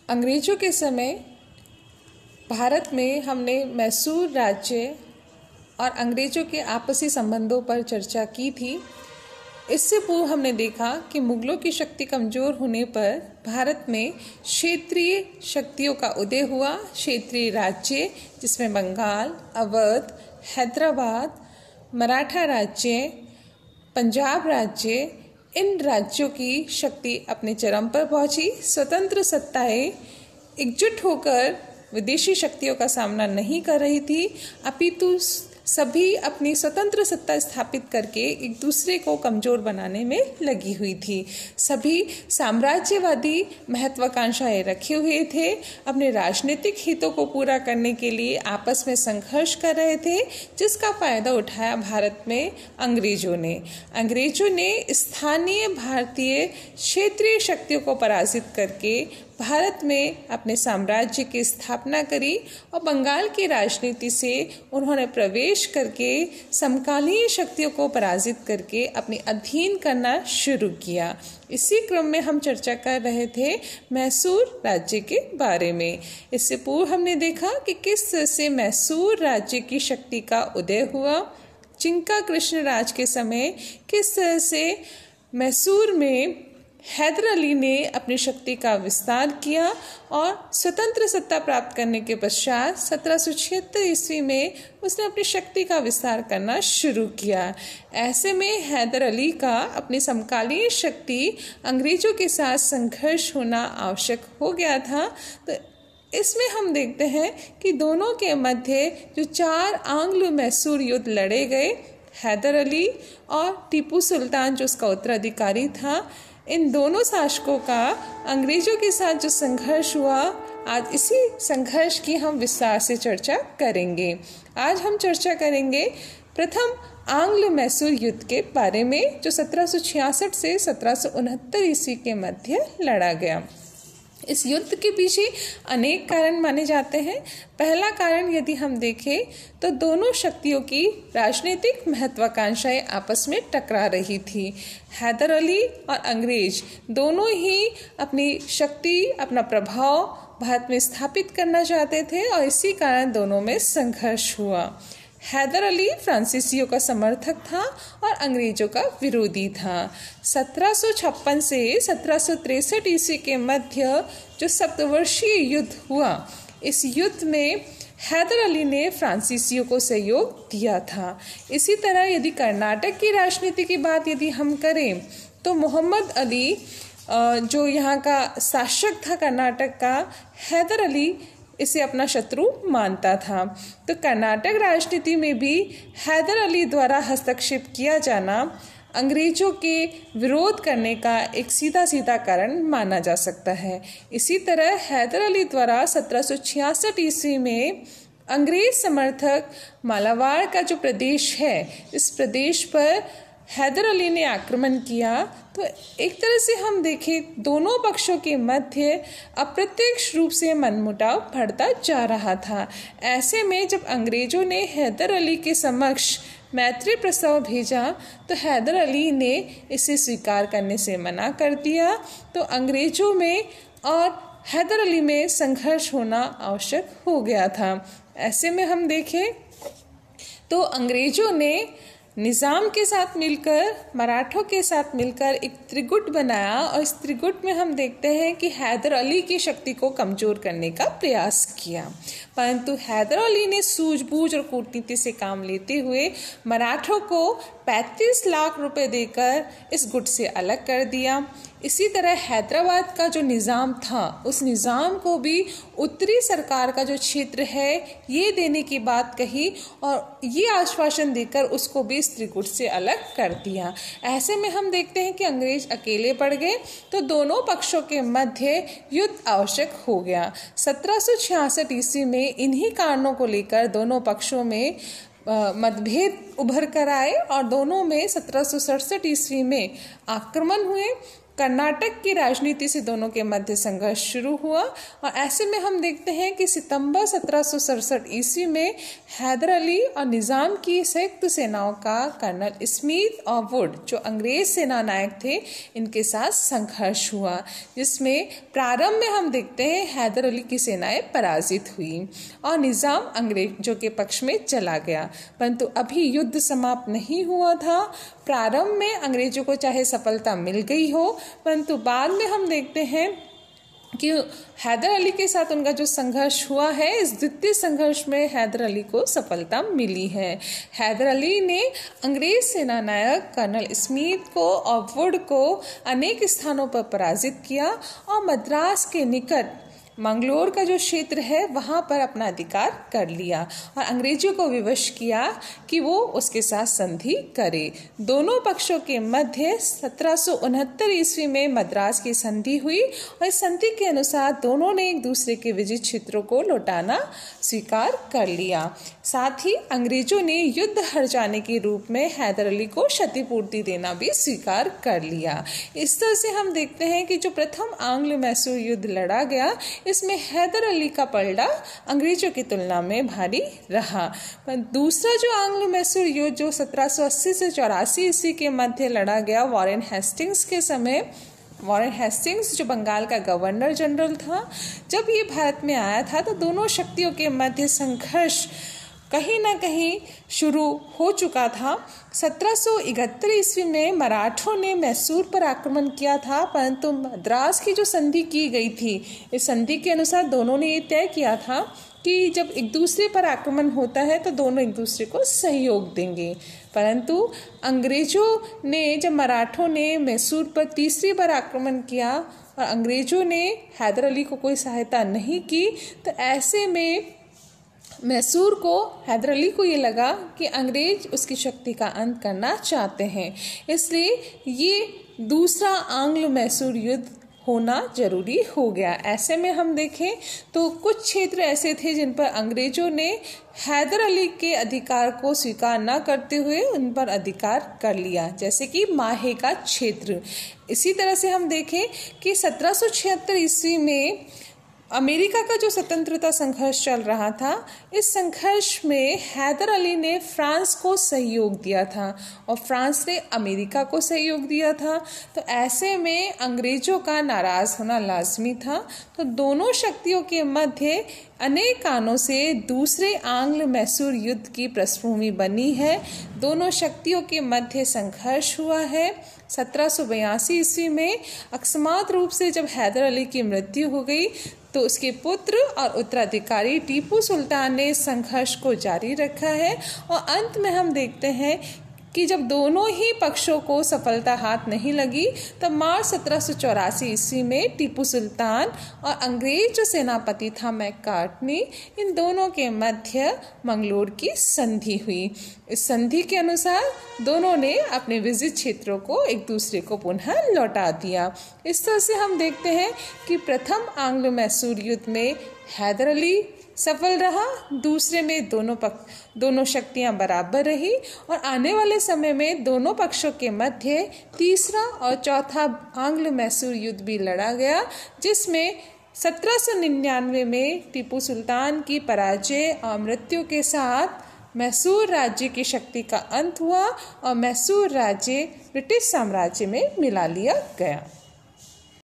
अंग्रेजों के समय भारत में हमने मैसूर राज्य और अंग्रेजों के आपसी संबंधों पर चर्चा की थी। इससे पूर्व हमने देखा कि मुगलों की शक्ति कमज़ोर होने पर भारत में क्षेत्रीय शक्तियों का उदय हुआ। क्षेत्रीय राज्य जिसमें बंगाल, अवध, हैदराबाद, मराठा राज्य, पंजाब राज्य, इन राज्यों की शक्ति अपने चरम पर पहुंची। स्वतंत्र सत्ताएं एकजुट होकर विदेशी शक्तियों का सामना नहीं कर रही थी, अपितु सभी अपनी स्वतंत्र सत्ता स्थापित करके एक दूसरे को कमजोर बनाने में लगी हुई थी। सभी साम्राज्यवादी महत्वाकांक्षाएं रखे हुए थे, अपने राजनीतिक हितों को पूरा करने के लिए आपस में संघर्ष कर रहे थे, जिसका फायदा उठाया भारत में अंग्रेजों ने स्थानीय भारतीय क्षेत्रीय शक्तियों को पराजित करके भारत में अपने साम्राज्य की स्थापना करी और बंगाल की राजनीति से उन्होंने प्रवेश करके समकालीन शक्तियों को पराजित करके अपने अधीन करना शुरू किया। इसी क्रम में हम चर्चा कर रहे थे मैसूर राज्य के बारे में। इससे पूर्व हमने देखा कि किस तरह से मैसूर राज्य की शक्ति का उदय हुआ। चिंका कृष्ण राज के समय किस तरह से मैसूर में हैदर अली ने अपनी शक्ति का विस्तार किया और स्वतंत्र सत्ता प्राप्त करने के पश्चात 1776 ईस्वी में उसने अपनी शक्ति का विस्तार करना शुरू किया। ऐसे में हैदर अली का अपनी समकालीन शक्ति अंग्रेजों के साथ संघर्ष होना आवश्यक हो गया था। तो इसमें हम देखते हैं कि दोनों के मध्य जो 4 आंग्ल मैसूर युद्ध लड़े गए, हैदर अली और टीपू सुल्तान जो उसका उत्तराधिकारी था, इन दोनों शासकों का अंग्रेजों के साथ जो संघर्ष हुआ, आज इसी संघर्ष की हम विस्तार से चर्चा करेंगे। आज हम चर्चा करेंगे प्रथम आंग्ल मैसूर युद्ध के बारे में, जो 1766 से 1769 ईस्वी के मध्य लड़ा गया। इस युद्ध के पीछे अनेक कारण माने जाते हैं। पहला कारण यदि हम देखें तो दोनों शक्तियों की राजनीतिक महत्वाकांक्षाएं आपस में टकरा रही थी। हैदर अली और अंग्रेज दोनों ही अपनी शक्ति, अपना प्रभाव भारत में स्थापित करना चाहते थे और इसी कारण दोनों में संघर्ष हुआ। हैदर अली फ्रांसीसियों का समर्थक था और अंग्रेजों का विरोधी था। 1756 से 1763 ईस्वी के मध्य जो सप्तवर्षीय युद्ध हुआ, इस युद्ध में हैदर अली ने फ्रांसीसियों को सहयोग दिया था। इसी तरह यदि कर्नाटक की राजनीति की बात यदि हम करें तो मोहम्मद अली जो यहाँ का शासक था कर्नाटक का, हैदर अली इसे अपना शत्रु मानता था। तो कर्नाटक राजनीति में भी हैदर अली द्वारा हस्तक्षेप किया जाना अंग्रेजों के विरोध करने का एक सीधा कारण माना जा सकता है। इसी तरह हैदर अली द्वारा 1766 ईस्वी में अंग्रेज समर्थक मालाबार का जो प्रदेश है, इस प्रदेश पर हैदर अली ने आक्रमण किया। तो एक तरह से हम देखें दोनों पक्षों के मध्य अप्रत्यक्ष रूप से मनमुटाव बढ़ता जा रहा था। ऐसे में जब अंग्रेजों ने हैदर अली के समक्ष मैत्री प्रस्ताव भेजा तो हैदर अली ने इसे स्वीकार करने से मना कर दिया। तो अंग्रेजों में और हैदर अली में संघर्ष होना आवश्यक हो गया था। ऐसे में हम देखें तो अंग्रेजों ने निज़ाम के साथ मिलकर, मराठों के साथ मिलकर एक त्रिगुट बनाया और इस त्रिगुट में हम देखते हैं कि हैदर अली की शक्ति को कमज़ोर करने का प्रयास किया, परंतु हैदर अली ने सूझबूझ और कूटनीति से काम लेते हुए मराठों को 35 लाख रुपए देकर इस गुट से अलग कर दिया। इसी तरह हैदराबाद का जो निज़ाम था, उस निज़ाम को भी उत्तरी सरकार का जो क्षेत्र है ये देने की बात कही और ये आश्वासन देकर उसको भी इस त्रिगुट से अलग कर दिया। ऐसे में हम देखते हैं कि अंग्रेज अकेले पड़ गए, तो दोनों पक्षों के मध्य युद्ध आवश्यक हो गया। 1766 ईस्वी में इन्हीं कारणों को लेकर दोनों पक्षों में मतभेद उभर कर आए और दोनों में 1767 ईस्वी में आक्रमण हुए कर्नाटक की राजनीति से दोनों के मध्य संघर्ष शुरू हुआ और ऐसे में हम देखते हैं कि सितंबर 1767 ईस्वी में हैदर अली और निज़ाम की संयुक्त सेनाओं का कर्नल स्मिथ और वुड जो अंग्रेज सेना नायक थे इनके साथ संघर्ष हुआ, जिसमें प्रारंभ में हम देखते हैं हैदर अली की सेनाएं पराजित हुई और निज़ाम अंग्रेजों के पक्ष में चला गया। परंतु अभी युद्ध समाप्त नहीं हुआ था। प्रारंभ में अंग्रेजों को चाहे सफलता मिल गई हो, परंतु बाद में हम देखते हैं कि हैदर अली के साथ उनका जो संघर्ष हुआ है, इस द्वितीय संघर्ष में हैदर अली को सफलता मिली है। हैदर अली ने अंग्रेज सेना नायक कर्नल स्मिथ को और वुड को अनेक स्थानों पर पराजित किया और मद्रास के निकट मंगलोर का जो क्षेत्र है वहाँ पर अपना अधिकार कर लिया और अंग्रेजों को विवश किया कि वो उसके साथ संधि करे। दोनों पक्षों के मध्य 1769 ईस्वी में मद्रास की संधि हुई और इस संधि के अनुसार दोनों ने एक दूसरे के विजित क्षेत्रों को लौटाना स्वीकार कर लिया। साथ ही अंग्रेजों ने युद्ध हार जाने के रूप में हैदर अली को क्षतिपूर्ति देना भी स्वीकार कर लिया। इस तरह से हम देखते हैं कि जो प्रथम आंग्ल मैसूर युद्ध लड़ा गया, इसमें हैदर अली का पलड़ा अंग्रेजों की तुलना में भारी रहा। पर दूसरा जो आंग्ल मैसूर युद्ध जो 1780 से 84 ईस्वी के मध्य लड़ा गया वॉरेन हेस्टिंग्स के समय, वॉरेन हेस्टिंग्स जो बंगाल का गवर्नर जनरल था, जब ये भारत में आया था तो दोनों शक्तियों के मध्य संघर्ष कहीं ना कहीं शुरू हो चुका था। 1771 ईस्वी में मराठों ने मैसूर पर आक्रमण किया था, परंतु मद्रास की जो संधि की गई थी, इस संधि के अनुसार दोनों ने ये तय किया था कि जब एक दूसरे पर आक्रमण होता है तो दोनों एक दूसरे को सहयोग देंगे। परंतु अंग्रेजों ने, जब मराठों ने मैसूर पर तीसरी बार आक्रमण किया और अंग्रेजों ने हैदर अली को कोई सहायता नहीं की, तो ऐसे में मैसूर को, हैदर अली को ये लगा कि अंग्रेज उसकी शक्ति का अंत करना चाहते हैं, इसलिए ये दूसरा आंग्ल मैसूर युद्ध होना जरूरी हो गया। ऐसे में हम देखें तो कुछ क्षेत्र ऐसे थे जिन पर अंग्रेजों ने हैदर अली के अधिकार को स्वीकार न करते हुए उन पर अधिकार कर लिया, जैसे कि माहे का क्षेत्र। इसी तरह से हम देखें कि 1776 ईस्वी में अमेरिका का जो स्वतंत्रता संघर्ष चल रहा था, इस संघर्ष में हैदर अली ने फ्रांस को सहयोग दिया था और फ्रांस ने अमेरिका को सहयोग दिया था। तो ऐसे में अंग्रेजों का नाराज होना लाजमी था। तो दोनों शक्तियों के मध्य अनेक कारणों से दूसरे आंग्ल मैसूर युद्ध की पृष्ठभूमि बनी है। दोनों शक्तियों के मध्य संघर्ष हुआ है। 1782 ईस्वी में अकस्मात रूप से जब हैदर अली की मृत्यु हो गई तो उसके पुत्र और उत्तराधिकारी टीपू सुल्तान ने संघर्ष को जारी रखा है और अंत में हम देखते हैं कि जब दोनों ही पक्षों को सफलता हाथ नहीं लगी तब मार्च 1784 ईस्वी में टीपू सुल्तान और अंग्रेज जो सेनापति था मैककार्टनी, इन दोनों के मध्य मंगलोर की संधि हुई। इस संधि के अनुसार दोनों ने अपने विजित क्षेत्रों को एक दूसरे को पुनः लौटा दिया। इस तरह से हम देखते हैं कि प्रथम आंग्लो मैसूर युद्ध में हैदर अली सफल रहा, दूसरे में दोनों शक्तियां बराबर रही और आने वाले समय में दोनों पक्षों के मध्य तीसरा और चौथा आंग्ल मैसूर युद्ध भी लड़ा गया, जिसमें 1799 में टीपू सुल्तान की पराजय और मृत्यु के साथ मैसूर राज्य की शक्ति का अंत हुआ और मैसूर राज्य ब्रिटिश साम्राज्य में मिला लिया गया।